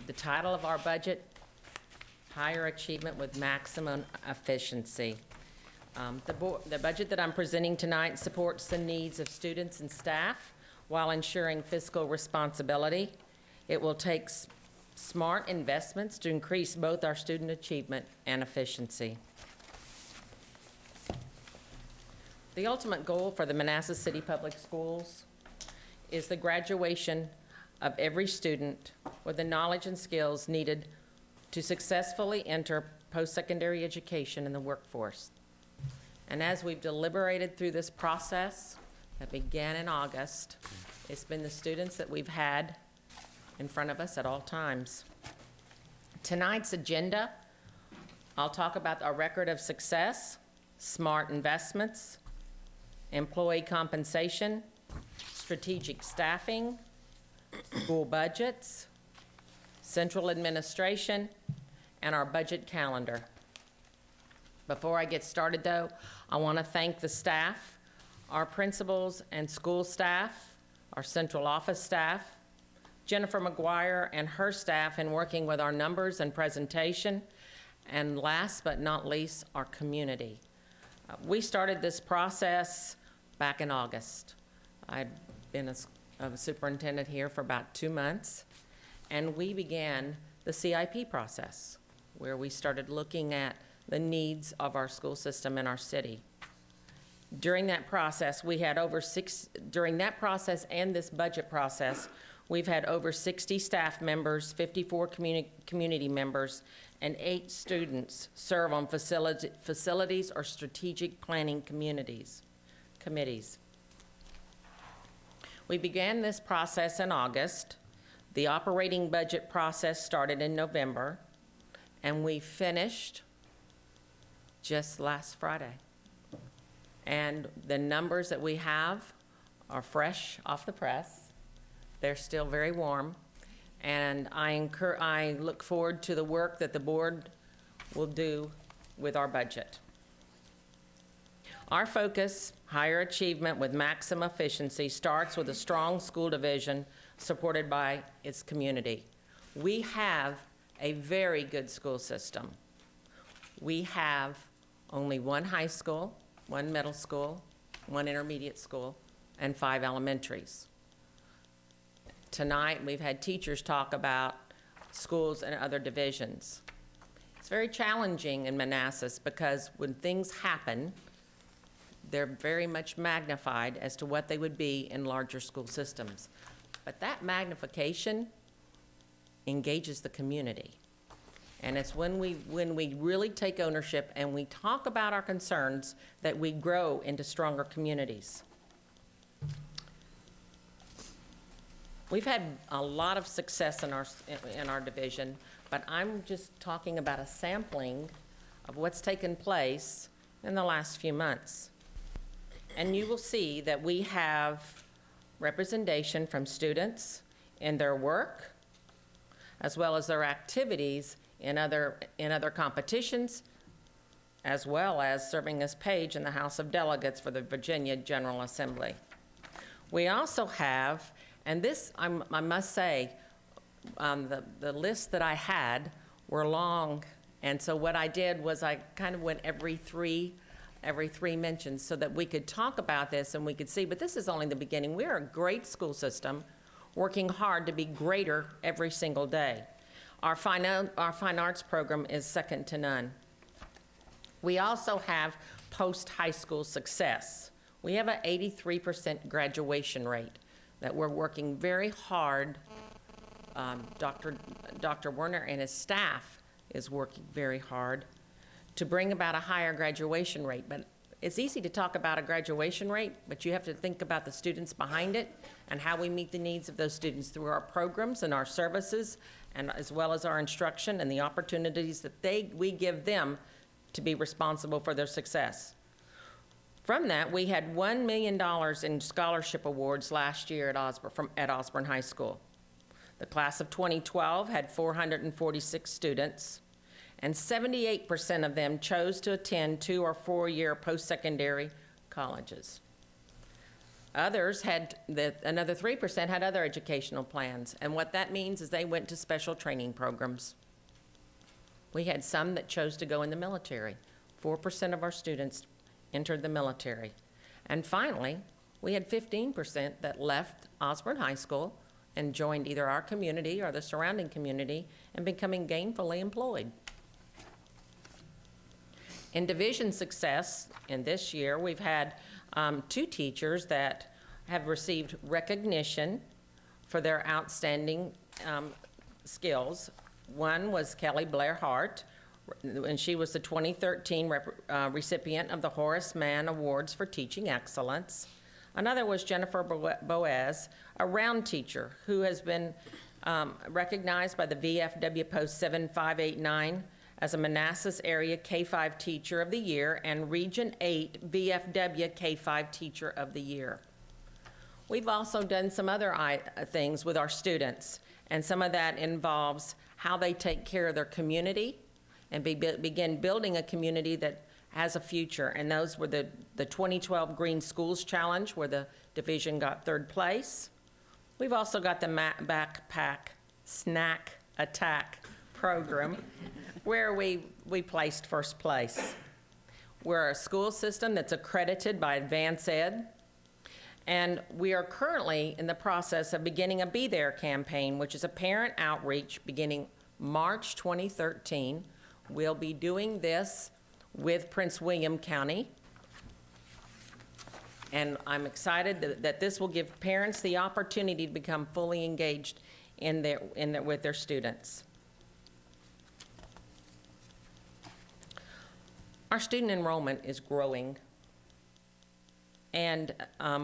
The title of our budget, Higher Achievement with Maximum Efficiency. The budget that I'm presenting tonight supports the needs of students and staff while ensuring fiscal responsibility. It will take smart investments to increase both our student achievement and efficiency. The ultimate goal for the Manassas City Public Schools is the graduation of every student with the knowledge and skills needed to successfully enter post-secondary education in the workforce. And as we've deliberated through this process that began in August, it's been the students that we've had in front of us at all times. Tonight's agenda, I'll talk about our record of success, smart investments, employee compensation, strategic staffing, school budgets, central administration, and our budget calendar. Before I get started though, I want to thank the staff, our principals and school staff, our central office staff, Jennifer Magouyrk and her staff in working with our numbers and presentation, and last but not least, our community. We started this process back in August. I'd been a superintendent here for about 2 months, and we began the CIP process, where we started looking at the needs of our school system in our city. During that process, during that process and this budget process, we've had over 60 staff members, 54 community members, and 8 students serve on facilities or strategic planning committees. We began this process in August. The operating budget process started in November, and we finished just last Friday. And the numbers that we have are fresh off the press. They're still very warm, and I look forward to the work that the board will do with our budget. Our focus, higher achievement with maximum efficiency, starts with a strong school division supported by its community. We have a very good school system. We have only 1 high school, 1 middle school, 1 intermediate school, and 5 elementaries. Tonight, we've had teachers talk about schools and other divisions. It's very challenging in Manassas because when things happen, they're very much magnified as to what they would be in larger school systems. But that magnification engages the community. And it's when we really take ownership and we talk about our concerns that we grow into stronger communities. We've had a lot of success in our division, but I'm just talking about a sampling of what's taken place in the last few months. And you will see that we have representation from students in their work, as well as their activities in other competitions, as well as serving as page in the House of Delegates for the Virginia General Assembly. We also have, and this, I must say, the list that I had were long, and so what I did was I kind of went every three mentions so that we could talk about this and we could see, but this is only the beginning. We're a great school system working hard to be greater every single day. Our fine arts program is second to none. We also have post-high school success. We have an 83% graduation rate that we're working very hard. Dr. Werner and his staff is working very hard to bring about a higher graduation rate. But it's easy to talk about a graduation rate, but you have to think about the students behind it and how we meet the needs of those students through our programs and our services, and as well as our instruction and the opportunities that we give them to be responsible for their success. From that, we had $1 million in scholarship awards last year at Osborn High School. The class of 2012 had 446 students, and 78% of them chose to attend 2- or 4-year post-secondary colleges. Others had, another 3% had other educational plans. And what that means is they went to special training programs. We had some that chose to go in the military. 4% of our students entered the military. And finally, we had 15% that left Osborn High School and joined either our community or the surrounding community and becoming gainfully employed. In division success, in this year, we've had 2 teachers that have received recognition for their outstanding skills. One was Kelly Blair Hart, and she was the 2013 recipient of the Horace Mann Awards for Teaching Excellence. Another was Jennifer Boaz, a round teacher who has been recognized by the VFW Post 7589 as a Manassas Area K-5 Teacher of the Year and Region 8 VFW K-5 Teacher of the Year. We've also done some other things with our students, and some of that involves how they take care of their community and begin building a community that has a future. And those were the 2012 Green Schools Challenge, where the division got 3rd place. We've also got the Backpack Snack Attack program, where we placed 1st place. We're a school system that's accredited by Advance Ed, and we are currently in the process of beginning a Be There campaign, which is a parent outreach beginning March 2013. We'll be doing this with Prince William County, and I'm excited that this will give parents the opportunity to become fully engaged with their students. Our student enrollment is growing, and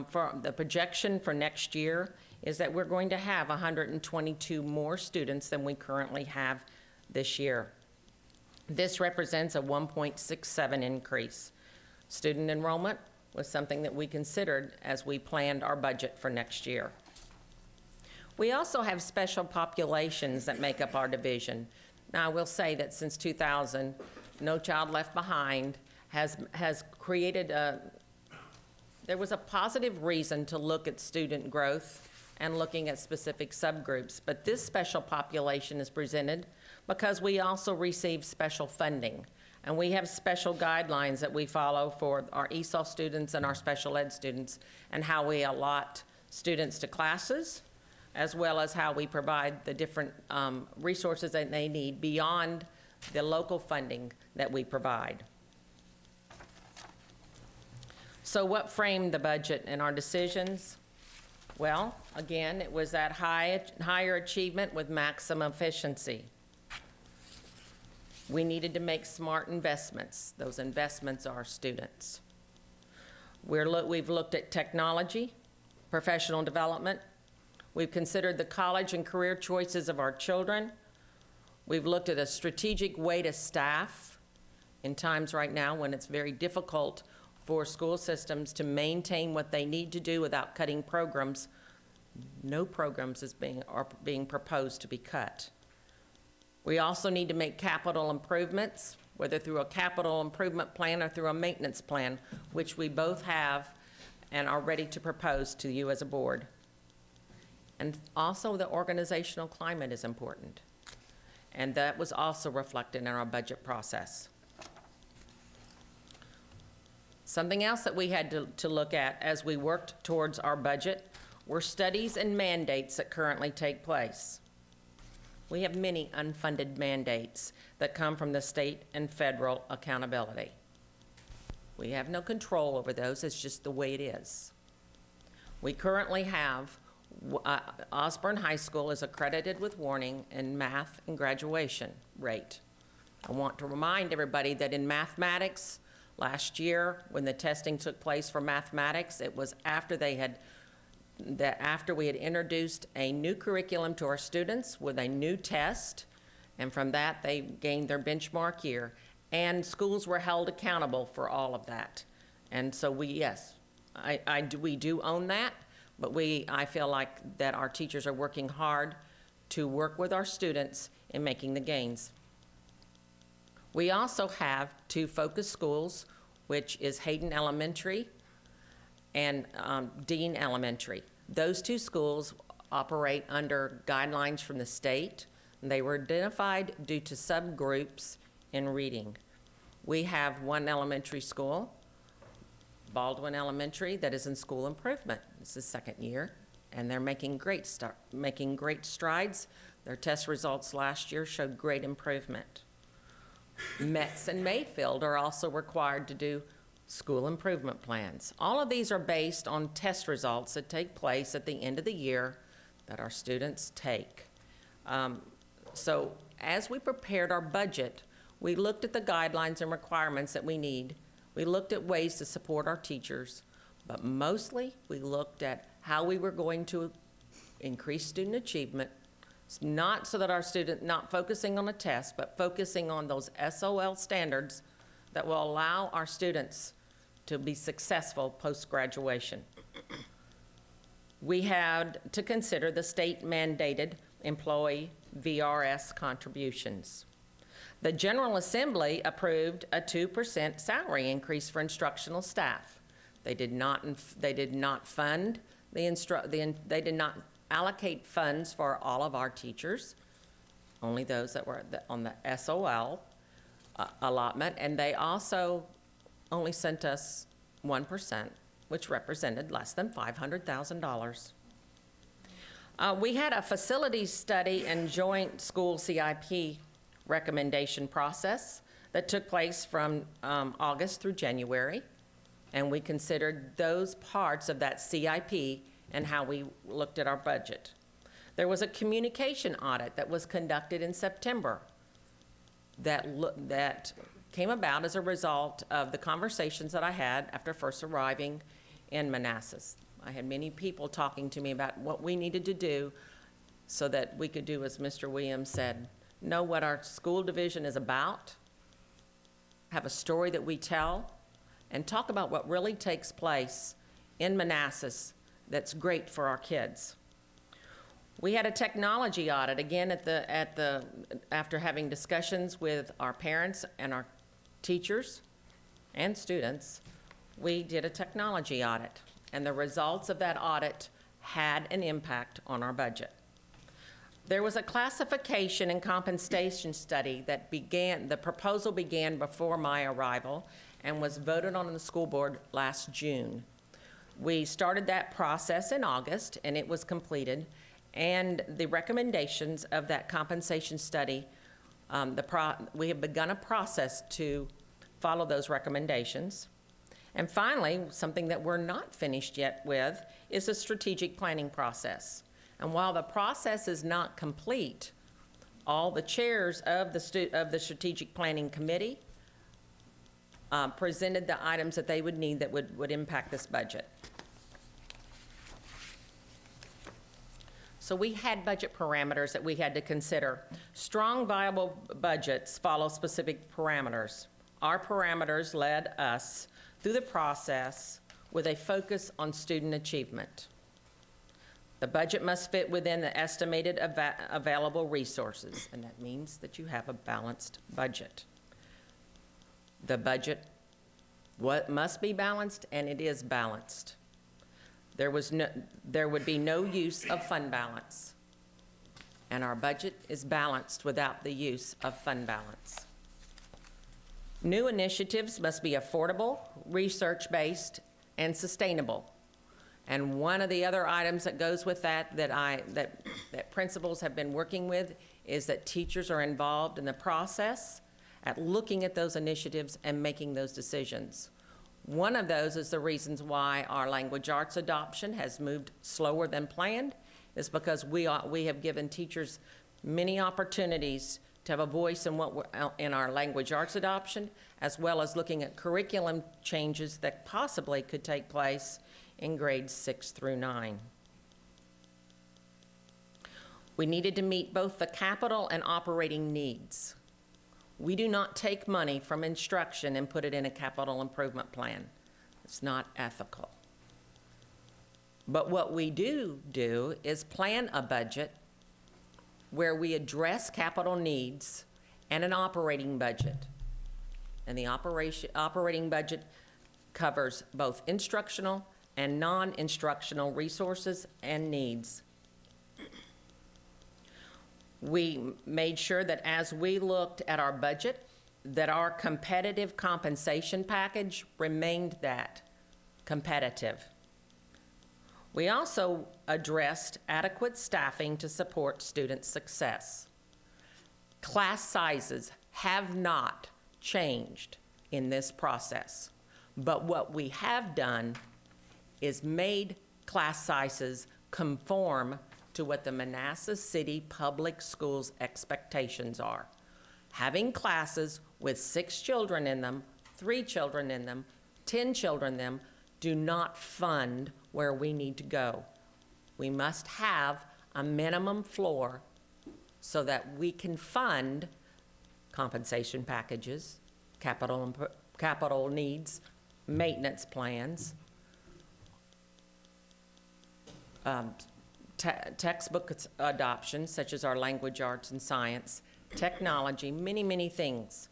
for the projection for next year is that we're going to have 122 more students than we currently have this year. This represents a 1.67 increase. Student enrollment was something that we considered as we planned our budget for next year. We also have special populations that make up our division. Now, I will say that since 2000, No Child Left Behind has created there was a positive reason to look at student growth and looking at specific subgroups, but this special population is presented because we also receive special funding, and we have special guidelines that we follow for our ESOL students and our special ed students, and how we allot students to classes, as well as how we provide the different resources that they need beyond the local funding that we provide. So what framed the budget and our decisions? Well, again, it was that higher achievement with maximum efficiency. We needed to make smart investments. Those investments are students. We've looked at technology, professional development. We've considered the college and career choices of our children. We've looked at a strategic way to staff in times right now when it's very difficult for school systems to maintain what they need to do without cutting programs. No programs are being proposed to be cut. We also need to make capital improvements, whether through a capital improvement plan or through a maintenance plan, which we both have and are ready to propose to you as a board. And also the organizational climate is important. And that was also reflected in our budget process. Something else that we had to look at as we worked towards our budget were studies and mandates that currently take place. We have many unfunded mandates that come from the state and federal accountability. We have no control over those, it's just the way it is. We currently have Osborn High School is accredited with warning in math and graduation rate. I want to remind everybody that in mathematics, last year when the testing took place for mathematics, it was after we had introduced a new curriculum to our students with a new test, and from that they gained their benchmark year, and schools were held accountable for all of that. And so we do own that, but I feel like that our teachers are working hard to work with our students in making the gains. We also have 2 focus schools, which is Hayden Elementary and Dean Elementary. Those two schools operate under guidelines from the state. They were identified due to subgroups in reading. We have one elementary school, BALDWIN Elementary, that is in school improvement. It's the second year, and they're making great strides. Their test results last year showed great improvement. METZ and MAYFIELD are also required to do school improvement plans. All of these are based on test results that take place at the end of the year that our students take. So as we prepared our budget, we looked at the guidelines and requirements that we need. We looked at ways to support our teachers, but mostly we looked at how we were going to increase student achievement, not so that our student, not focusing on a test, but focusing on those SOL standards that will allow our students to be successful post-graduation. We had to consider the state-mandated employee VRS contributions. The General Assembly approved a 2% salary increase for instructional staff. They did not fund they did not allocate funds for all of our teachers, only those that were on the SOL allotment, and they also only sent us 1%, which represented less than $500,000. We had a facilities study and joint school CIP recommendation process that took place from August through January, and we considered those parts of that CIP and how we looked at our budget. There was a communication audit that was conducted in September that came about as a result of the conversations that I had after first arriving in Manassas. I had many people talking to me about what we needed to do so that we could do, as Mr. Williams said, know what our school division is about, have a story that we tell, and talk about what really takes place in Manassas that's great for our kids. We had a technology audit, again, after having discussions with our parents and our teachers and students. We did a technology audit, and the results of that audit had an impact on our budget. There was a classification and compensation study that the proposal began before my arrival and was voted on in the school board last June. We started that process in August, and it was completed, and the recommendations of that compensation study, we have begun a process to follow those recommendations. And finally, something that we're not finished yet with is a strategic planning process. And while the process is not complete, all the chairs of the Strategic Planning Committee presented the items that they would need that would impact this budget. So we had budget parameters that we had to consider. Strong, viable budgets follow specific parameters. Our parameters led us through the process with a focus on student achievement. The budget must fit within the estimated available resources, and that means that you have a balanced budget. The budget must be balanced, and it is balanced. There would be no use of fund balance, and our budget is balanced without the use of fund balance. New initiatives must be affordable, research-based, and sustainable. And one of the other items that goes with that principals have been working with is that teachers are involved in the process at looking at those initiatives and making those decisions. One of those is the reasons why our language arts adoption has moved slower than planned, is because we have given teachers many opportunities to have a voice in our language arts adoption, as well as looking at curriculum changes that possibly could take place in grades 6 through 9. We needed to meet both the capital and operating needs. We do not take money from instruction and put it in a capital improvement plan. It's not ethical. But what we do is plan a budget where we address capital needs and an operating budget. And the operating budget covers both instructional and non-instructional resources and needs. We made sure that as we looked at our budget, that our competitive compensation package remained that competitive. We also addressed adequate staffing to support student success. Class sizes have not changed in this process, but what we have done is made class sizes conform to what the Manassas City Public Schools expectations are. Having classes with 6 children in them, 3 children in them, 10 children in them, do not fund where we need to go. We must have a minimum floor so that we can fund compensation packages, capital needs, maintenance plans, textbook adoption, such as our language arts and science, technology, many, many things.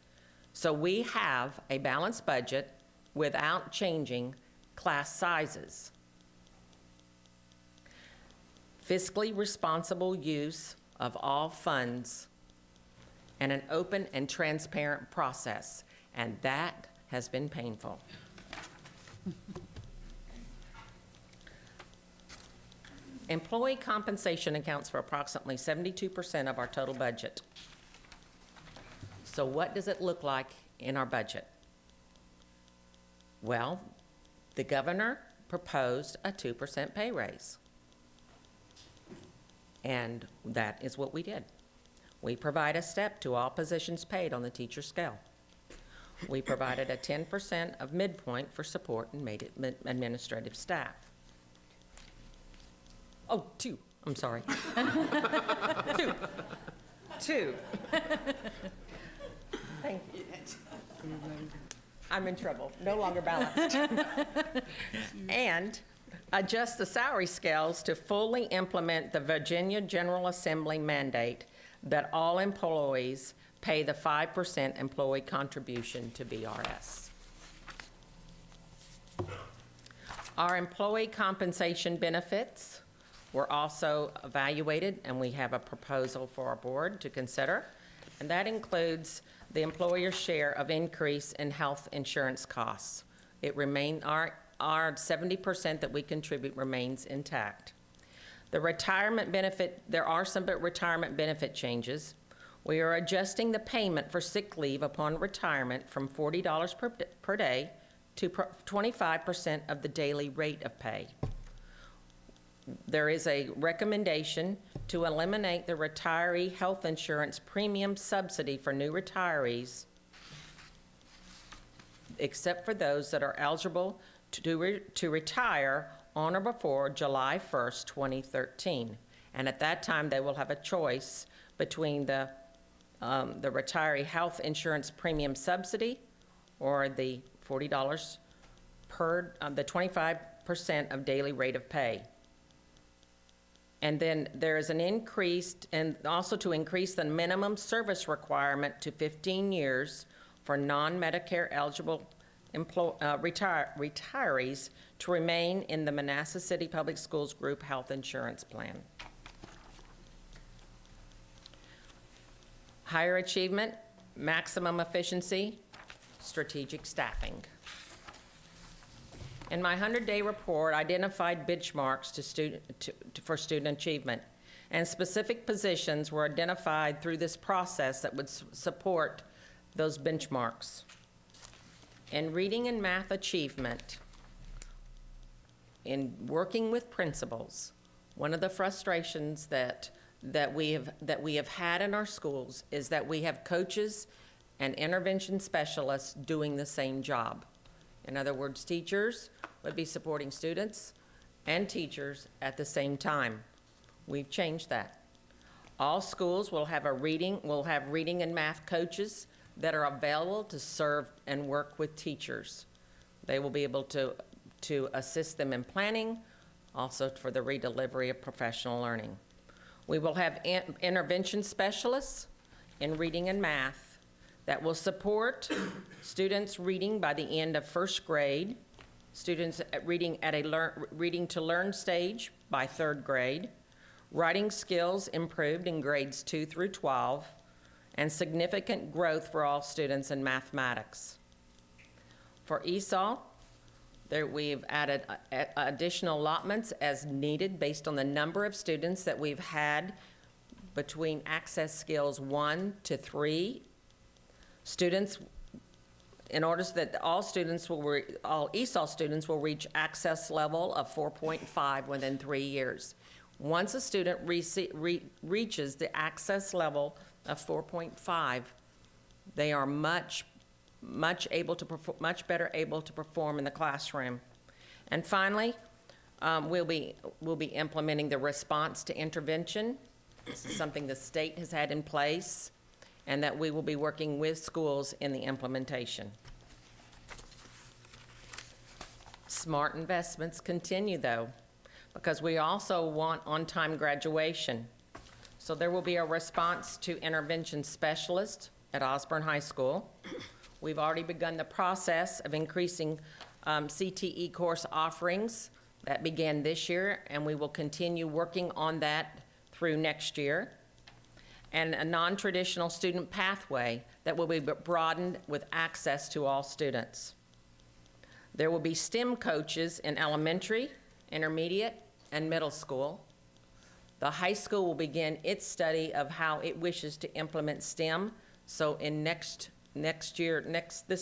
So we have a balanced budget without changing class sizes. Fiscally responsible use of all funds and an open and transparent process, and that has been painful. Employee compensation accounts for approximately 72% of our total budget. So what does it look like in our budget? Well, the governor proposed a 2% pay raise. And that is what we did. We provide a step to all positions paid on the teacher scale. We provided a 10% of midpoint for support and administrative staff. Oh, 2, I'm sorry. 2. Thank you. I'm in trouble, no longer balanced. And adjust the salary scales to fully implement the Virginia General Assembly mandate that all employees pay the 5% employee contribution to VRS. Our employee compensation benefits were also evaluated, and we have a proposal for our board to consider, and that includes the employer's share of increase in health insurance costs. It remains, our 70% that we contribute remains intact. The retirement benefit, there are some retirement benefit changes. We are adjusting the payment for sick leave upon retirement from $40 per day to 25% of the daily rate of pay. There is a recommendation to eliminate the retiree health insurance premium subsidy for new retirees, except for those that are eligible to retire on or before July 1st, 2013. And at that time, they will have a choice between the retiree health insurance premium subsidy or the $40 per, the 25% of daily rate of pay. And then there is an increase, and also to increase the minimum service requirement to 15 years for non-Medicare eligible retirees to remain in the Manassas City Public Schools Group Health Insurance Plan. Higher achievement, maximum efficiency, strategic staffing. In my 100-day report, I identified benchmarks for student achievement, and specific positions were identified through this process that would support those benchmarks. In reading and math achievement, in working with principals, one of the frustrations that we have had in our schools is that we have coaches and intervention specialists doing the same job. In other words, teachers would be supporting students and teachers at the same time. We've changed that. All schools will have reading and math coaches that are available to serve and work with teachers. They will be able to assist them in planning, also for the redelivery of professional learning. We will have intervention specialists in reading and math that will support students reading by the end of first grade, students reading at a reading to learn stage by 3rd grade, writing skills improved in grades 2 through 12, and significant growth for all students in mathematics. For ESOL, we've added additional allotments as needed based on the number of students that we've had between access skills 1 to 3. Students, in order so that all ESOL students will reach access level of 4.5 within 3 years. Once a student reaches the access level of 4.5, they are much better able to perform in the classroom. And finally, we'll be implementing the response to intervention. This is something the state has had in place, and that we will be working with schools in the implementation. Smart investments continue, though, because we also want on-time graduation. So there will be a response to intervention specialist at Osborn High School. We've already begun the process of increasing CTE course offerings. That began this year, and we will continue working on that through next year. And a non-traditional student pathway that will be broadened with access to all students. There will be STEM coaches in elementary, intermediate, and middle school. The high school will begin its study of how it wishes to implement STEM. So in this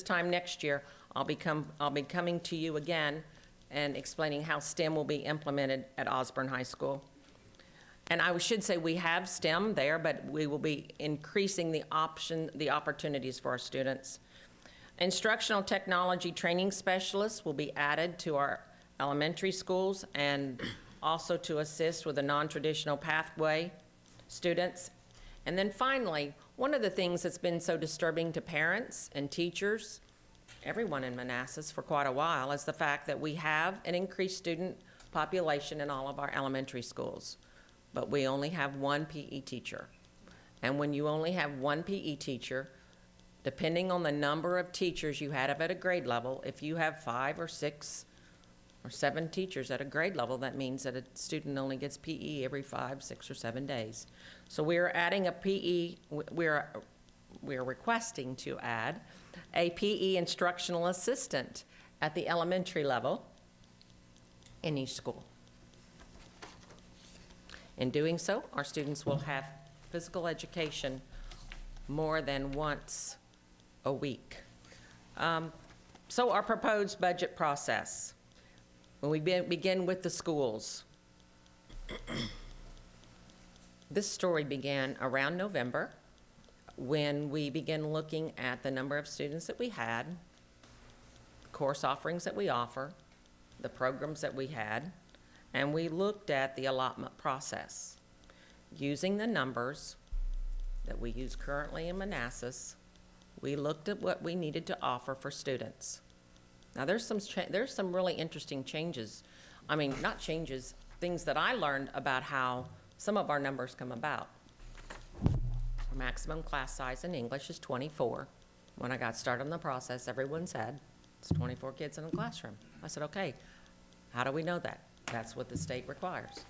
time next year, I'll be coming to you again and explaining how STEM will be implemented at Osborn High School. And I should say we have STEM there, but we will be increasing the opportunities for our students. Instructional technology training specialists will be added to our elementary schools and also to assist with the non-traditional pathway students. And then finally, one of the things that's been so disturbing to parents and teachers, everyone in Manassas for quite a while, is the fact that we have an increased student population in all of our elementary schools, but we only have 1 PE teacher. And when you only have 1 PE teacher, depending on the number of teachers you have at a grade level, if you have 5 or 6 or 7 teachers at a grade level, that means that a student only gets PE every 5, 6, or 7 days. So we are adding a PE, we are requesting to add a PE instructional assistant at the elementary level in each school. In doing so, our students will have physical education more than once a week. So our proposed budget process. When we begin with the schools, this story began around November when we began looking at the number of students that we had, course offerings that we offer, the programs that we had, and we looked at the allotment process. Using the numbers that we use currently in Manassas, we looked at what we needed to offer for students. Now there's some really interesting changes. I mean, not changes, things that I learned about how some of our numbers come about. Our maximum class size in English is 24. When I got started on the process, everyone said, it's 24 kids in a classroom. I said, okay, how do we know that? That's what the state requires.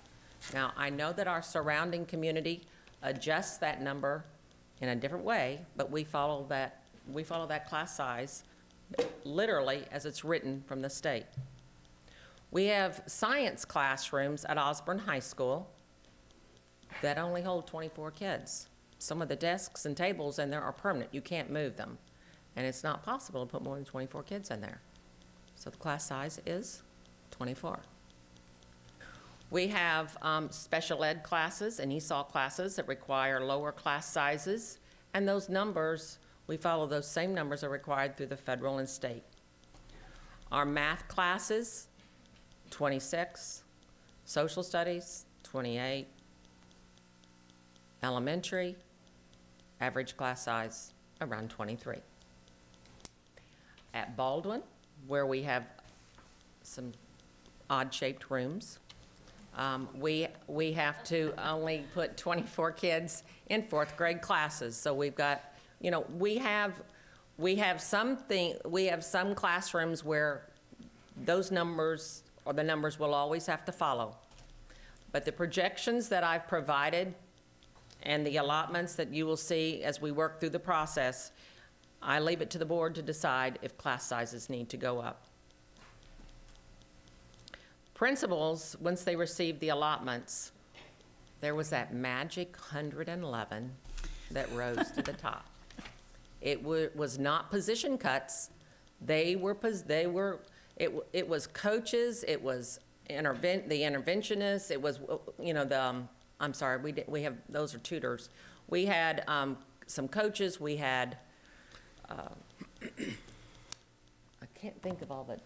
Now, I know that our surrounding community adjusts that number in a different way, but we follow that class size literally as it's written from the state. We have science classrooms at Osborn High School that only hold 24 kids. Some of the desks and tables in there are permanent. You can't move them. And it's not possible to put more than 24 kids in there. So the class size is 24. We have special ed classes and ESOL classes that require lower class sizes, and those numbers, we follow those same numbers are required through the federal and state. Our math classes, 26, social studies, 28, elementary, average class size, around 23. At Baldwin, where we have some odd-shaped rooms, we have to only put 24 kids in 4th grade classes. So we've got, you know, we have some classrooms where those numbers, or the numbers will always have to follow. But the projections that I've provided and the allotments that you will see as we work through the process, I leave it to the board to decide if class sizes need to go up. Principals, once they received the allotments, there was that magic 111 that rose to the top. It was not position cuts. It was coaches, it was the interventionists, it was, you know, I'm sorry, we have, those are tutors. We had some coaches, we had, I can't think of all the,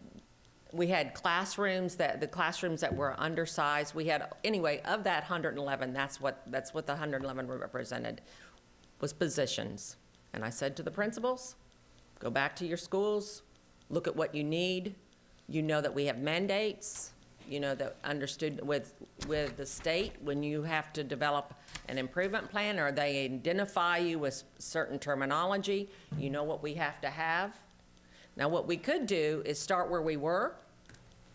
we had classrooms the classrooms that were undersized. We had, anyway, of that 111, that's what the 111 represented, was positions. And I said to the principals, go back to your schools, look at what you need. You know that we have mandates. You know that understood with the state, when you have to develop an improvement plan or they identify you with certain terminology, you know what we have to have. Now what we could do is start where we were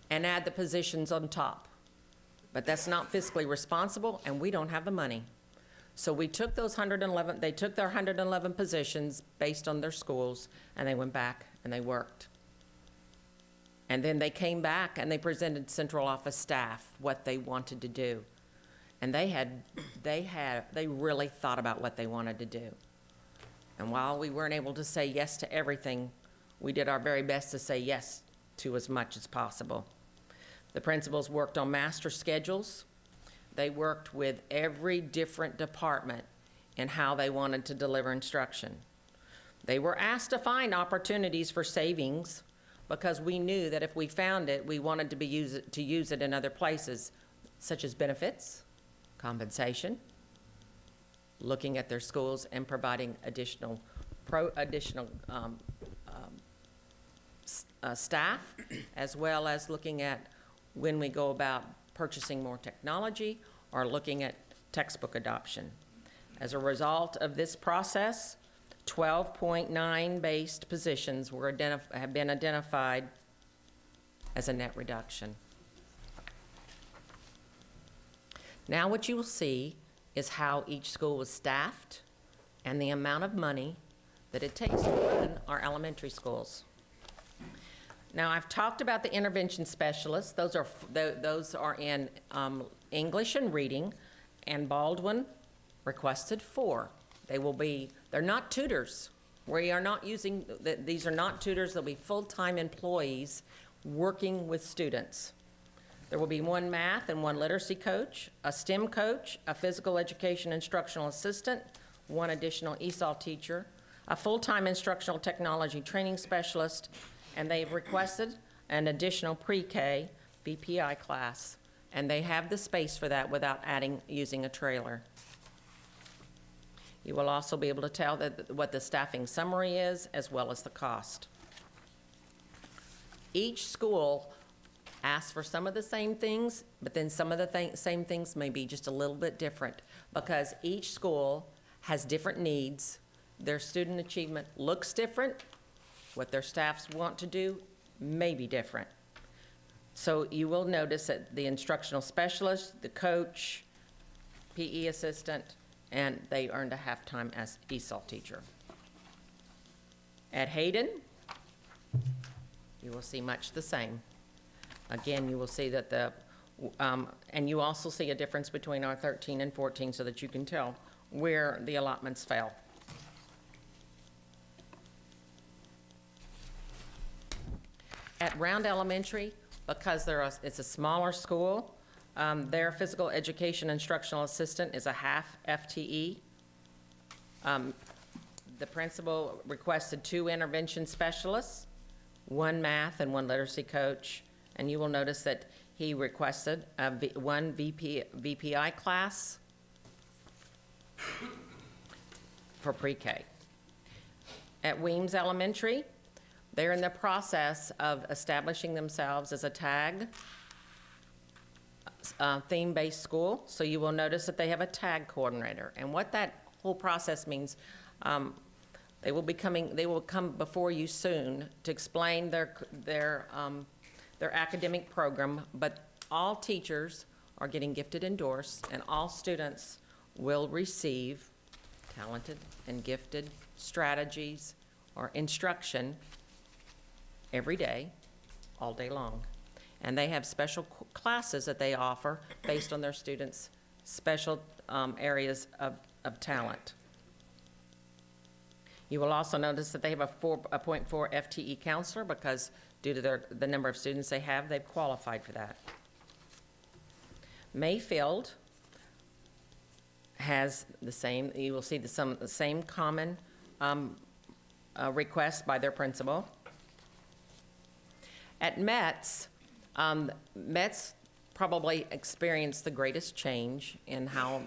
and add the positions on top. But that's not fiscally responsible and we don't have the money. So we took those 111, they took their 111 positions based on their schools and they went back and they worked. And then they came back and they presented central office staff what they wanted to do. And they really thought about what they wanted to do. And while we weren't able to say yes to everything, we did our very best to say yes to as much as possible. The principals worked on master schedules. They worked with every different department in how they wanted to deliver instruction. They were asked to find opportunities for savings because we knew that if we found it, we wanted to use it in other places, such as benefits, compensation, looking at their schools and providing additional staff, as well as looking at when we go about purchasing more technology or looking at textbook adoption. As a result of this process, 12.9 based positions have been identified as a net reduction. Now what you will see is how each school was staffed and the amount of money that it takes to run our elementary schools. Now I've talked about the intervention specialists. Those are in English and reading, and BALDWIN requested 4. They're not tutors. We are not using, these are not tutors. They'll be full-time employees working with students. There will be 1 math and 1 literacy coach, a STEM coach, a physical education instructional assistant, 1 additional ESOL teacher, a full-time instructional technology training specialist, and they've requested an additional pre-K VPI class, and they have the space for that without using a trailer. You will also be able to tell what the staffing summary is, as well as the cost. Each school asks for some of the same things, but then some of the same things may be just a little bit different because each school has different needs. Their student achievement looks different. What their staffs want to do may be different. So you will notice that the instructional specialist, the coach, PE assistant, and they earned a half-time as ESOL teacher. At HAYDON, you will see much the same. Again, you will see that and you also see a difference between our 13 and 14 so that you can tell where the allotments fell. At Round Elementary, because it's a smaller school, their physical education instructional assistant is a half FTE. The principal requested 2 intervention specialists, 1 math and 1 literacy coach, and you will notice that he requested 1 VPI class for pre-K. At WEEMS Elementary, they're in the process of establishing themselves as a TAG, theme-based school. So you will notice that they have a TAG coordinator. And what that whole process means, they will come before you soon to explain their their academic program, but all teachers are getting gifted endorsed, and all students will receive talented and gifted strategies or instruction every day, all day long. And they have special classes that they offer based on their students' special areas of talent. You will also notice that they have a 0.4 FTE counselor because due to the number of students they have, they've qualified for that. Mayfield has the same, you will see the same common requests by their principal. At METZ, METZ probably experienced the greatest change in how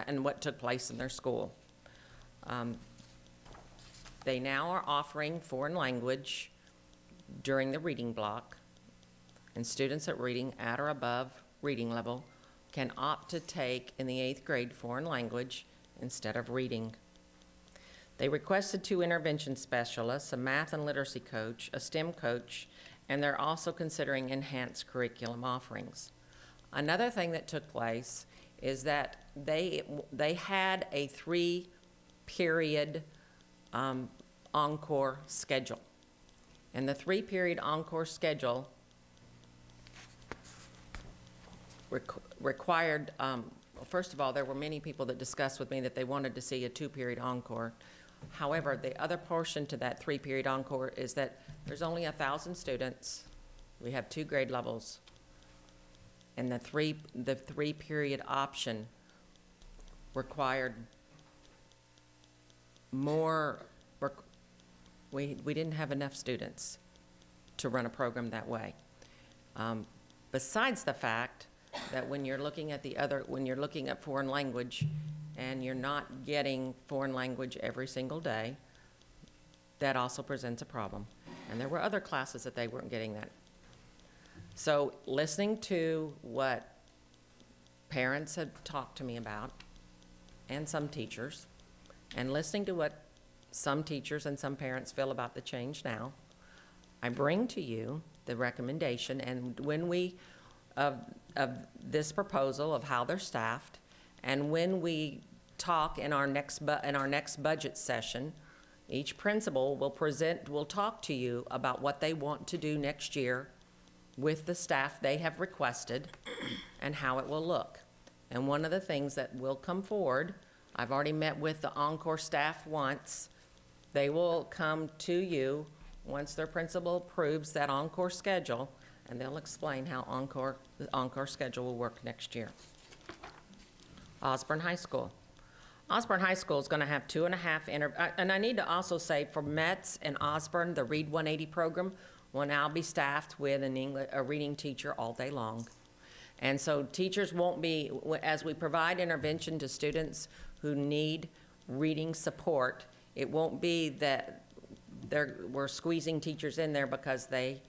and what took place in their school. They now are offering foreign language during the reading block, and students at reading at or above reading level can opt to take in the 8th grade foreign language instead of reading. They requested 2 intervention specialists, a math and literacy coach, a STEM coach, and they're also considering enhanced curriculum offerings. Another thing that took place is that they had a 3-period encore schedule. And the 3-period encore schedule required, well, first of all, there were many people that discussed with me that they wanted to see a 2-period encore. However, the other portion to that 3-period encore is that there's only 1,000 students. We have 2 grade levels. And the 3-period option required more, we didn't have enough students to run a program that way. Besides the fact that when you're looking at when you're looking at foreign language and you're not getting foreign language every single day, that also presents a problem. And there were other classes that they weren't getting that. So listening to what parents had talked to me about, and some teachers, and listening to what some teachers and some parents feel about the change now, I bring to you the recommendation, and when we, of this proposal of how they're staffed, and when we talk in our next budget session, each principal will talk to you about what they want to do next year with the staff they have requested and how it will look. And one of the things that will come forward, I've already met with the Encore staff once. They will come to you once their principal approves that Encore schedule, and they'll explain how the Encore schedule will work next year. Osborne High School. Osborne High School is going to have 2.5 and I need to also say for METZ and Osborne, the Read 180 program will now be staffed with a reading teacher all day long. And so teachers won't be, as we provide intervention to students who need reading support, it won't be that we're squeezing teachers in there because they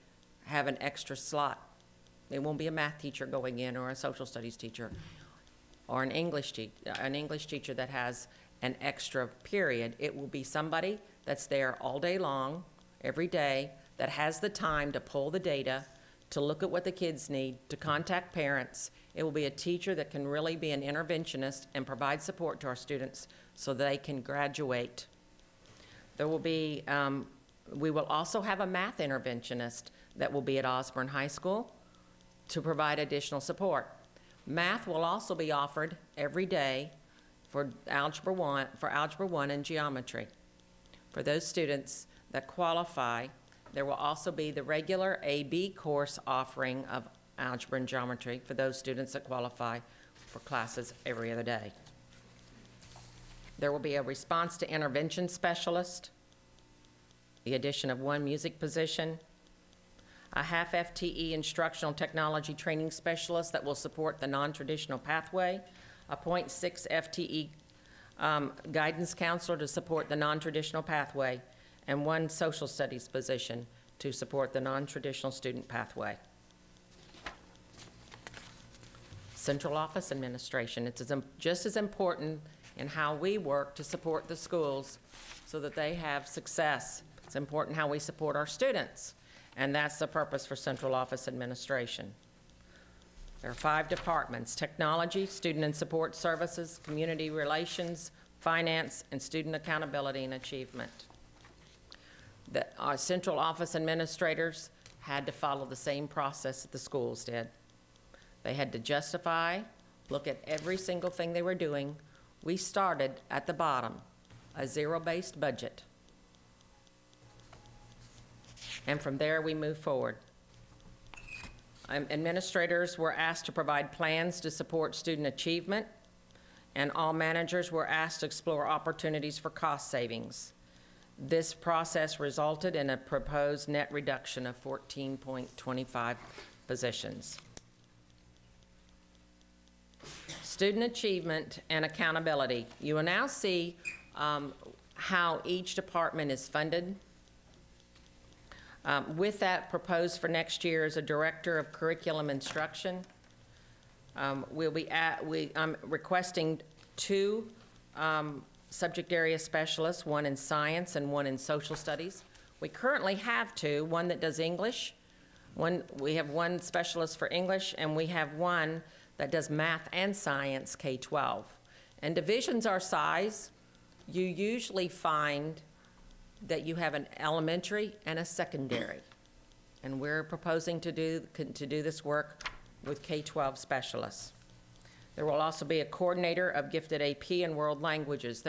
have an extra slot. It won't be a math teacher going in or a social studies teacher or an English teacher that has an extra period. It will be somebody that's there all day long, every day, that has the time to pull the data, to look at what the kids need, to contact parents. It will be a teacher that can really be an interventionist and provide support to our students so they can graduate. There will be, we will also have a math interventionist that will be at Osborne High School to provide additional support. Math will also be offered every day for Algebra 1 and Geometry. For those students that qualify, there will also be the regular AB course offering of Algebra and Geometry for those students that qualify for classes every other day. There will be a response to intervention specialist, the addition of 1 music position, a half FTE instructional technology training specialist that will support the non-traditional pathway, a 0.6 FTE guidance counselor to support the non-traditional pathway, and 1 social studies position to support the non-traditional student pathway. Central office administration. It's just as important in how we work to support the schools so that they have success. It's important how we support our students. and that's the purpose for central office administration. There are 5 departments: technology, student and support services, community relations, finance, and student accountability and achievement. Our central office administrators had to follow the same process that the schools did. They had to justify, look at every single thing they were doing. We started at the bottom, a zero-based budget. And from there, we move forward. Administrators were asked to provide plans to support student achievement, and all managers were asked to explore opportunities for cost savings. This process resulted in a proposed net reduction of 14.25 positions. Student achievement and accountability. You will now see how each department is funded. With that, proposed for next year is a director of curriculum instruction. I'm requesting 2 subject area specialists, one in science and one in social studies. We currently have 2, one that does English. We have 1 specialist for English, and we have 1 that does math and science, K-12. And divisions our size, you usually find that you have an elementary and a secondary. And we're proposing to do this work with K-12 specialists. There will also be a coordinator of gifted AP and world languages.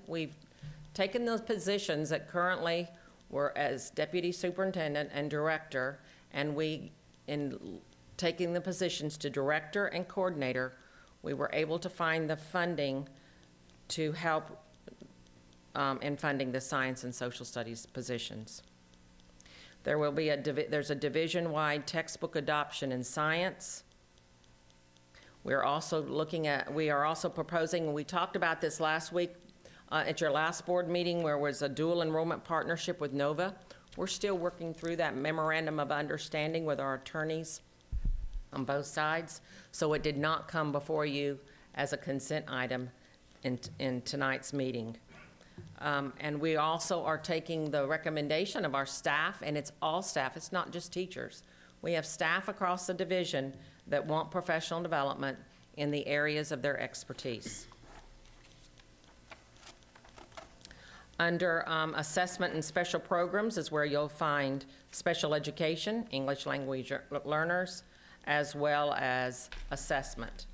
We've taken those positions that currently were as deputy superintendent and director, and in taking the positions to director and coordinator, we were able to find the funding to help in funding the science and social studies positions. There will be there's a division-wide textbook adoption in science. We are also proposing, and we talked about this last week at your last board meeting, where was a dual enrollment partnership with NOVA. We're still working through that memorandum of understanding with our attorneys on both sides, so it did not come before you as a consent item in tonight's meeting. And we also are taking the recommendation of our staff, and it's all staff, it's not just teachers. We have staff across the division that want professional development in the areas of their expertise. Under assessment and special programs is where you'll find special education, English language learners, as well as assessment.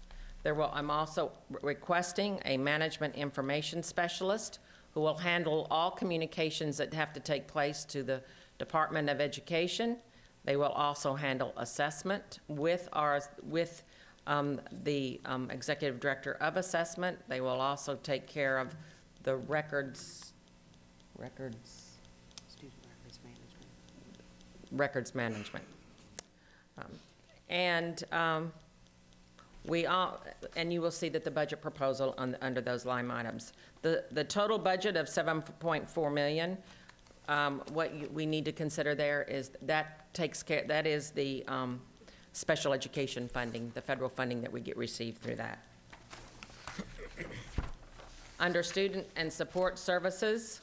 I'm also requesting a management information specialist who will handle all communications that have to take place to the Department of Education. They will also handle assessment with the Executive Director of Assessment. They will also take care of the records management. And you will see that the budget proposal under those line items. The total budget of $7.4 million, what we need to consider there is that is the special education funding, the federal funding that we receive through that. Under student and support services,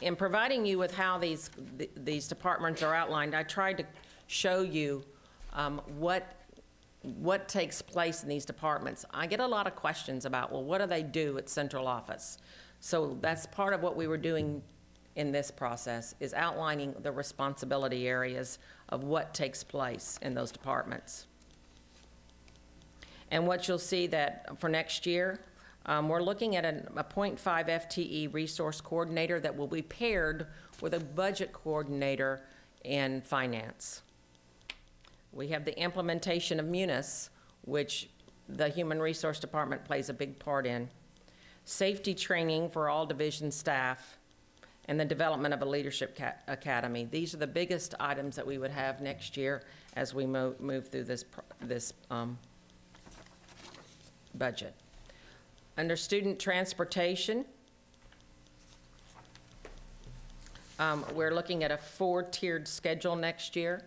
in providing you with how these departments are outlined, I tried to show you what takes place in these departments. I get a lot of questions about, well, what do they do at central office? So that's part of what we were doing in this process, is outlining the responsibility areas of what takes place in those departments. And what you'll see that for next year, we're looking at a 0.5 FTE resource coordinator that will be paired with a budget coordinator in finance. We have the implementation of MUNIS, which the Human Resource Department plays a big part in, safety training for all division staff, and the development of a leadership academy. These are the biggest items that we would have next year as we move through this budget. Under student transportation, we're looking at a 4-tiered schedule next year.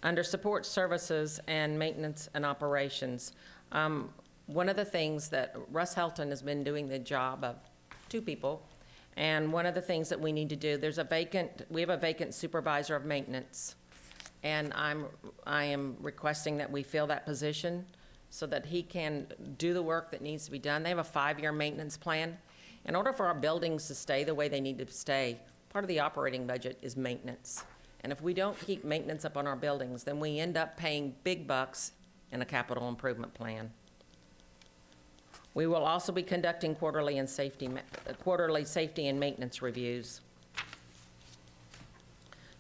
Under support services and maintenance and operations, one of the things that Russ Helton has been doing the job of 2 people, and one of the things that we need to do, we have a vacant supervisor of maintenance, and I am requesting that we fill that position so that he can do the work that needs to be done. They have a 5-year maintenance plan. In order for our buildings to stay the way they need to stay, part of the operating budget is maintenance. And if we don't keep maintenance up on our buildings, then we end up paying big bucks in a capital improvement plan. We will also be conducting quarterly safety and maintenance reviews.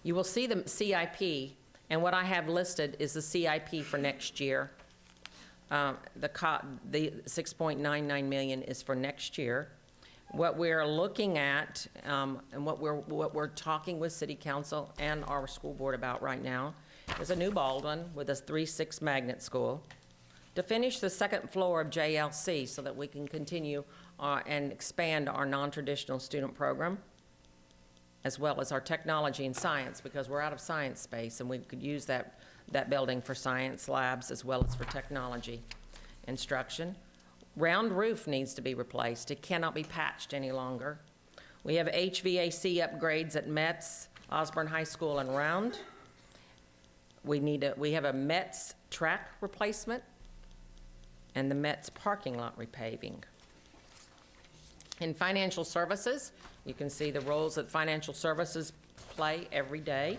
You will see the CIP, and what I have listed is the CIP for next year. The $6.99 million is for next year. What we're looking at, and what we're talking with City Council and our school board about right now, is a new Baldwin with a 3-6 magnet school, to finish the 2nd floor of JLC so that we can continue and expand our non-traditional student program, as well as our technology and science, because we're out of science space and we could use that building for science labs as well as for technology instruction. Round roof needs to be replaced. It cannot be patched any longer. We have HVAC upgrades at METZ, Osborne High School, and Round. We have a METZ track replacement and the METZ parking lot repaving. In financial services, you can see the roles that financial services play every day.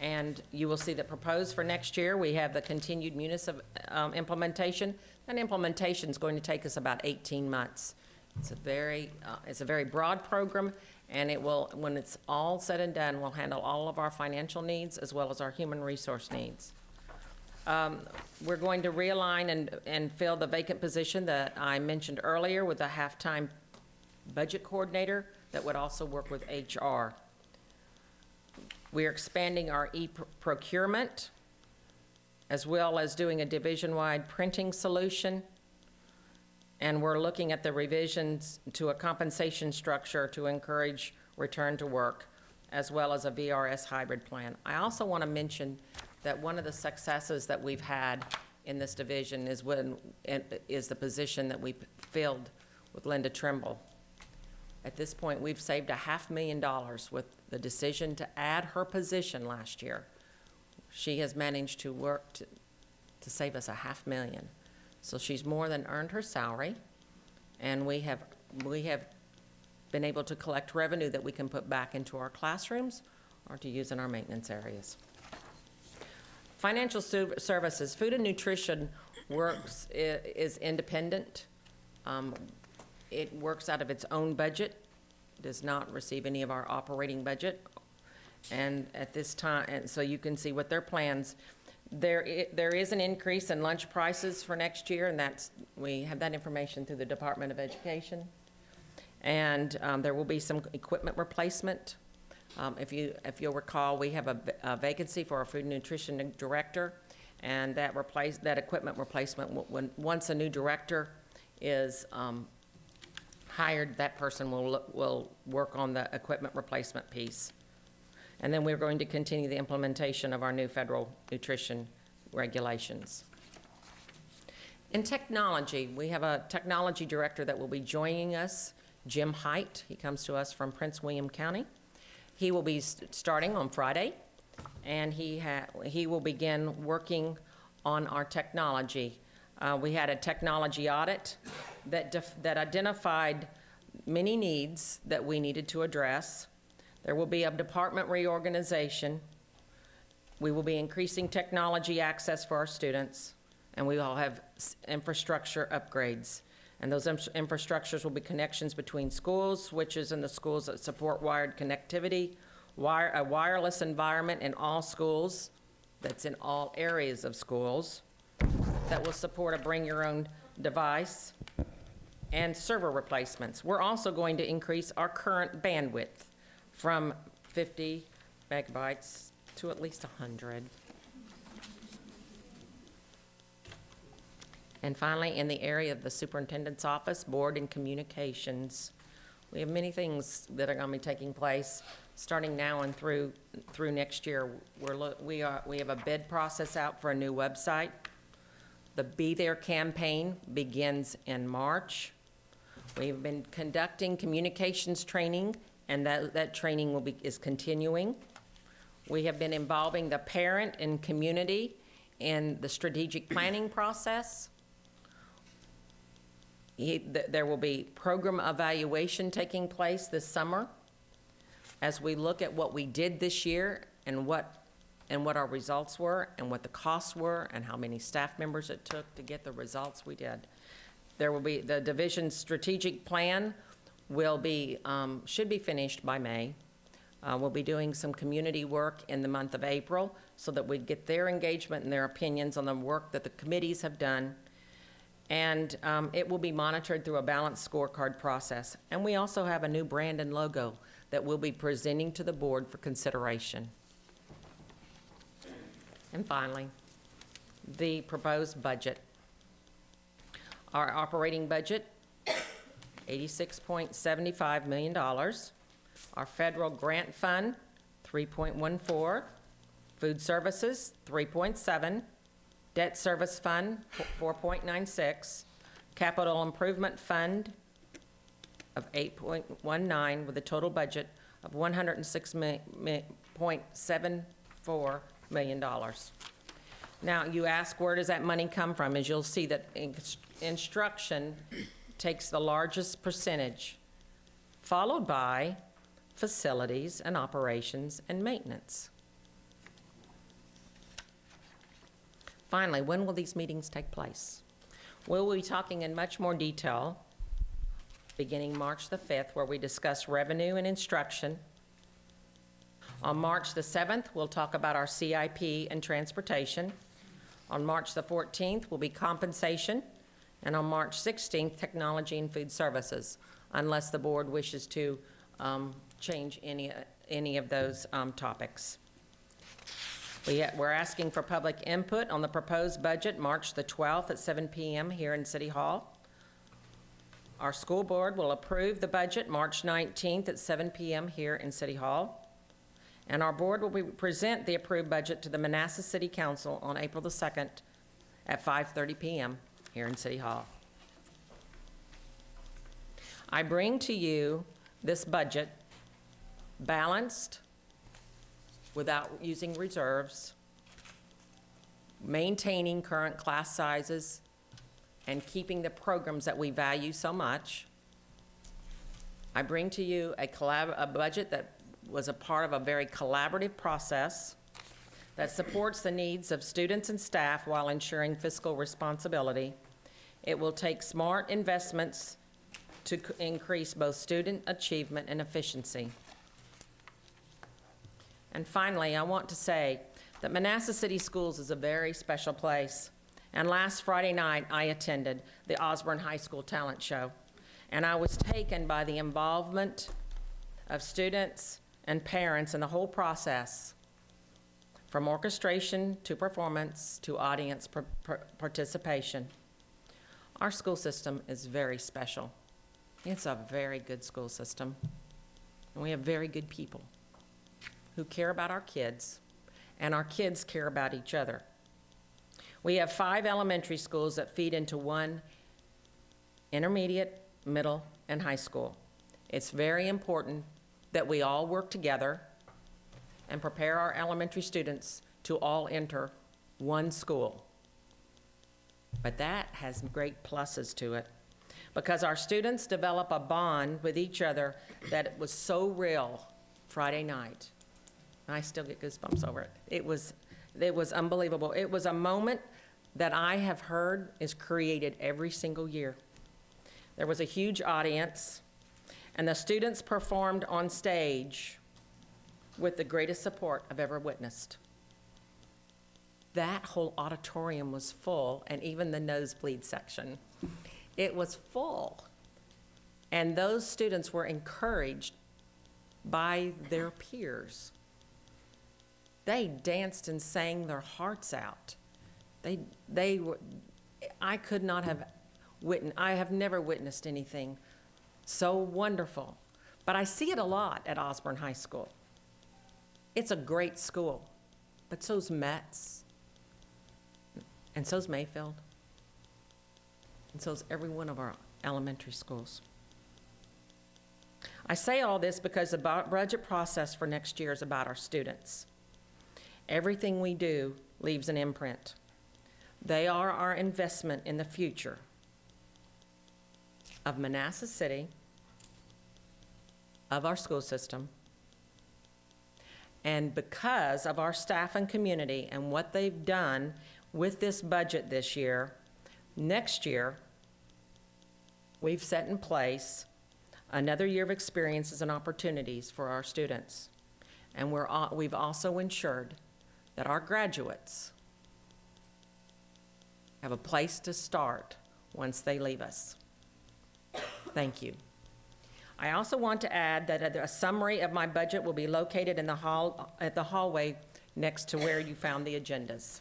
And you will see that proposed for next year, we have the continued munis implementation. That implementation is going to take us about 18 months. It's a very broad program, and it will, when it's all said and done, will handle all of our financial needs as well as our human resource needs. We're going to realign and fill the vacant position that I mentioned earlier with a half-time budget coordinator that would also work with HR. We're expanding our e-procurement, as well as doing a division-wide printing solution. And we're looking at the revisions to a compensation structure to encourage return to work, as well as a VRS hybrid plan. I also want to mention that one of the successes that we've had in this division is the position that we filled with Linda Trimble. At this point, we've saved $500,000 with the decision to add her position last year. She has managed to work to save us $500,000. So she's more than earned her salary, and we have been able to collect revenue that we can put back into our classrooms or to use in our maintenance areas. Financial services, food and nutrition is independent. It works out of its own budget, does not receive any of our operating budget. And at this time, and so you can see what their plans. There is an increase in lunch prices for next year, and we have that information through the Department of Education. And there will be some equipment replacement. If you'll recall, we have a vacancy for our food and nutrition director, and that equipment replacement, once a new director is hired, that person will work on the equipment replacement piece. And then we're going to continue the implementation of our new federal nutrition regulations. In technology, we have a technology director that will be joining us, Jim Height. He comes to us from Prince William County. He will be starting on Friday, and he will begin working on our technology. We had a technology audit that identified many needs that we needed to address. There will be a department reorganization. We will be increasing technology access for our students, and we will have infrastructure upgrades. And those infrastructures will be connections between schools, switches in the schools that support wired connectivity, a wireless environment in all schools that's in all areas of schools that will support a bring your own device, and server replacements. We're also going to increase our current bandwidth from 50 megabytes to at least 100. And finally, in the area of the superintendent's office, board and communications, we have many things that are going to be taking place starting now and through next year. We have a bid process out for a new website. The Be There campaign begins in March. We've been conducting communications training, and that training is continuing. We have been involving the parent and community in the strategic planning process. There will be program evaluation taking place this summer as we look at what we did this year and what our results were and what the costs were and how many staff members it took to get the results we did. There will be the division's strategic plan should be finished by May. We'll be doing some community work in the month of April so that we'd get their engagement and their opinions on the work that the committees have done. And it will be monitored through a balanced scorecard process. And we also have a new brand and logo that we'll be presenting to the board for consideration. And finally, the proposed budget. Our operating budget, $86.75 million. Our federal grant fund, 3.14. Food services, 3.7. Debt service fund, 4.96. Capital improvement fund of 8.19 with a total budget of $106.74 million. Now, you ask, where does that money come from? As you'll see that instruction takes the largest percentage, followed by facilities and operations and maintenance. Finally, when will these meetings take place? We'll be talking in much more detail beginning March the 5th, where we discuss revenue and instruction. On March the 7th, we'll talk about our CIP and transportation. On March the 14th will be compensation, and on March 16th, technology and food services, unless the board wishes to change any of those topics. We're asking for public input on the proposed budget March the 12th at 7 p.m. here in City Hall. Our school board will approve the budget March 19th at 7 p.m. here in City Hall. And our board will present the approved budget to the Manassas City Council on April the 2nd at 5:30 p.m. here in City Hall. I bring to you this budget balanced, without using reserves, maintaining current class sizes, and keeping the programs that we value so much. I bring to you a budget that was a part of a very collaborative process that supports the needs of students and staff while ensuring fiscal responsibility. It will take smart investments to increase both student achievement and efficiency. And finally, I want to say that Manassas City Schools is a very special place. And last Friday night, I attended the Osbourn High School Talent Show. And I was taken by the involvement of students and parents in the whole process, from orchestration to performance to audience participation. Our school system is very special. It's a very good school system. And we have very good people who care about our kids, and our kids care about each other. We have 5 elementary schools that feed into 1 intermediate, middle, and high school. It's very important that we all work together and prepare our elementary students to all enter 1 school. But that has great pluses to it, because our students develop a bond with each other that was so real Friday night. I still get goosebumps over it. It was unbelievable. It was a moment that I have heard is created every single year. There was a huge audience, and the students performed on stage with the greatest support I've ever witnessed. That whole auditorium was full, and even the nosebleed section. It was full. And those students were encouraged by their peers. They danced and sang their hearts out. I could not have I have never witnessed anything so wonderful. But I see it a lot at Osbourn High School. It's a great school, but so's METZ, and so's Mayfield, and so is every one of our elementary schools. I say all this because the budget process for next year is about our students. Everything we do leaves an imprint. They are our investment in the future of Manassas City, of our school system, and because of our staff and community and what they've done with this budget this year, next year, we've set in place another year of experiences and opportunities for our students. And we've also ensured that our graduates have a place to start once they leave us. Thank you. I also want to add that a summary of my budget will be located in the hallway next to where you found the agendas.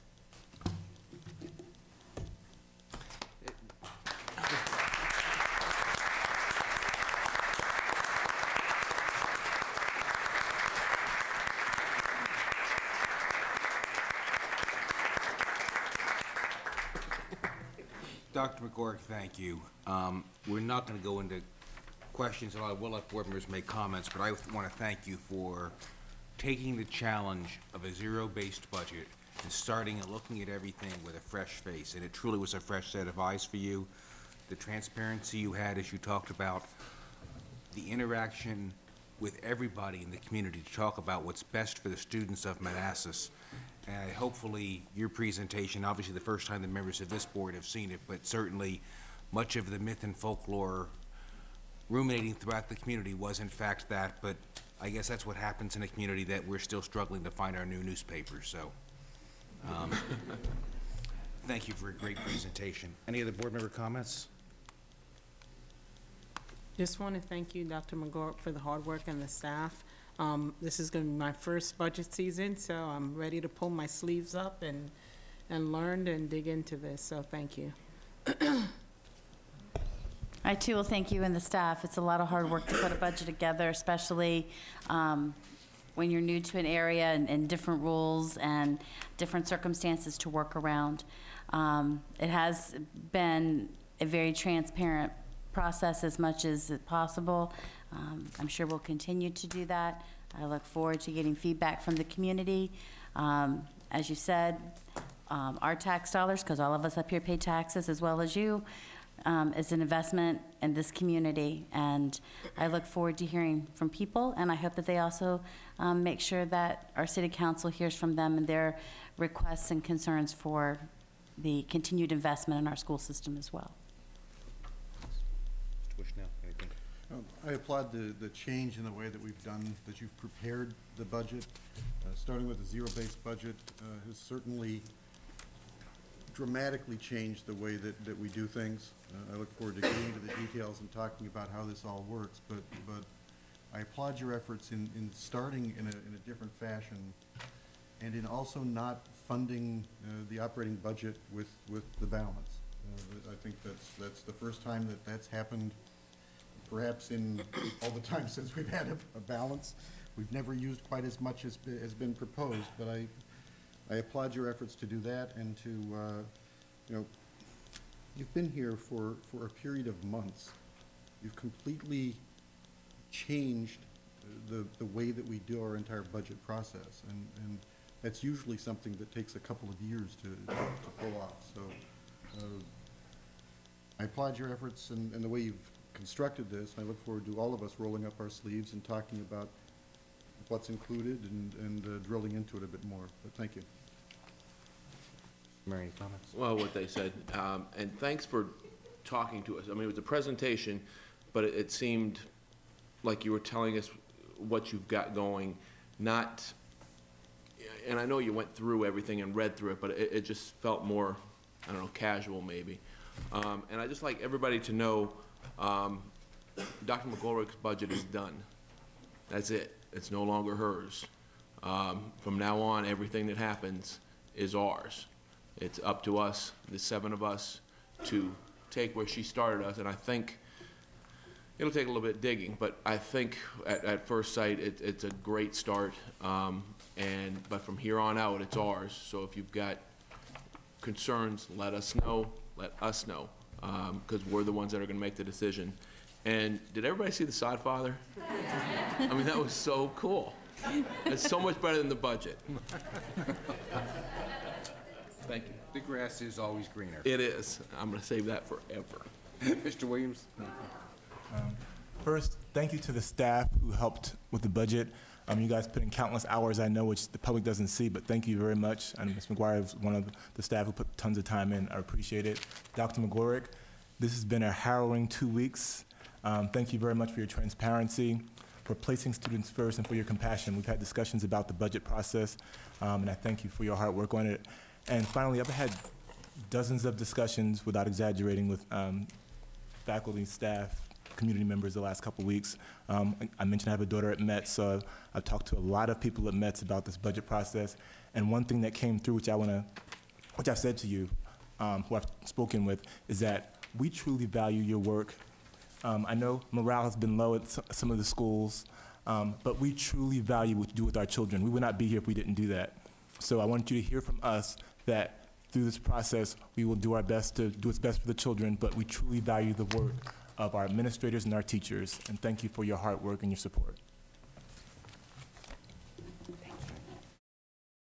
Dr. Magouyrk, thank you. We're not going to go into questions, and I will let board members make comments, but I want to thank you for taking the challenge of a zero-based budget and starting and looking at everything with a fresh face. And it truly was a fresh set of eyes for you. The transparency you had as you talked about the interaction with everybody in the community to talk about what's best for the students of Manassas. And hopefully your presentation, obviously the first time the members of this board have seen it, but certainly much of the myth and folklore ruminating throughout the community was in fact that, but I guess that's what happens in a community that we're still struggling to find our new newspapers. So thank you for a great presentation. Any other board member comments? Just want to thank you, Dr. Magouyrk, for the hard work and the staff. This is going to be my first budget season, so I'm ready to pull my sleeves up and learn and dig into this, so thank you. I too will thank you and the staff. It's a lot of hard work to put a budget together, especially when you're new to an area and different rules and different circumstances to work around. It has been a very transparent process as much as possible. I'm sure we'll continue to do that. I look forward to getting feedback from the community. As you said, our tax dollars, because all of us up here pay taxes as well as you, is an investment in this community, and I look forward to hearing from people, and I hope that they also make sure that our city council hears from them and their requests and concerns for the continued investment in our school system as well. Mr. Bushnell, anything? I applaud the change in the way that we've done, that you've prepared the budget. Starting with a zero-based budget has certainly dramatically changed the way that we do things. I look forward to getting into the details and talking about how this all works, but I applaud your efforts in starting in a different fashion and in also not funding the operating budget with the balance. I think that's the first time that's happened perhaps in all the time since we've had a balance. We've never used quite as much as has been proposed, but I applaud your efforts to do that and to, you know, you've been here for a period of months. You've completely changed the way that we do our entire budget process, and that's usually something that takes a couple of years to pull off. So I applaud your efforts and the way you've constructed this. I look forward to all of us rolling up our sleeves and talking about what's included and drilling into it a bit more. But thank you. Mary, any comments? Well, what they said, and thanks for talking to us. I mean, it was a presentation, but it seemed like you were telling us what you've got going, not, and I know you went through everything and read through it, but it just felt more, I don't know, casual maybe. And I just like everybody to know Dr. Magouyrk's budget is done. That's it. It's no longer hers. From now on, everything that happens is ours. It's up to us, the 7 of us, to take where she started us, and I think it'll take a little bit of digging, but I think at first sight it's a great start, but from here on out, it's ours. So if you've got concerns, let us know, because we're the ones that are gonna make the decision. And did everybody see The Sodfather? I mean, that was so cool. It's so much better than the budget. Thank you. The grass is always greener. It is. I'm gonna save that forever. Mr. Williams? First, thank you to the staff who helped with the budget. You guys put in countless hours, I know, which the public doesn't see, but thank you very much. And Ms. Magouyrk is one of the staff who put tons of time in. I appreciate it. Dr. Magouyrk, this has been a harrowing 2 weeks. Thank you very much for your transparency, for placing students first, and for your compassion. We've had discussions about the budget process, and I thank you for your hard work on it. And finally, I've had dozens of discussions, without exaggerating, with faculty, staff, community members the last couple of weeks. I mentioned I have a daughter at METZ, so I've talked to a lot of people at METZ about this budget process. And one thing that came through, which I've said to you, who I've spoken with, is that we truly value your work. I know morale has been low at some of the schools, but we truly value what you do with our children. We would not be here if we didn't do that. So I want you to hear from us that through this process, we will do our best to do what's best for the children, but we truly value the work of our administrators and our teachers, and thank you for your hard work and your support.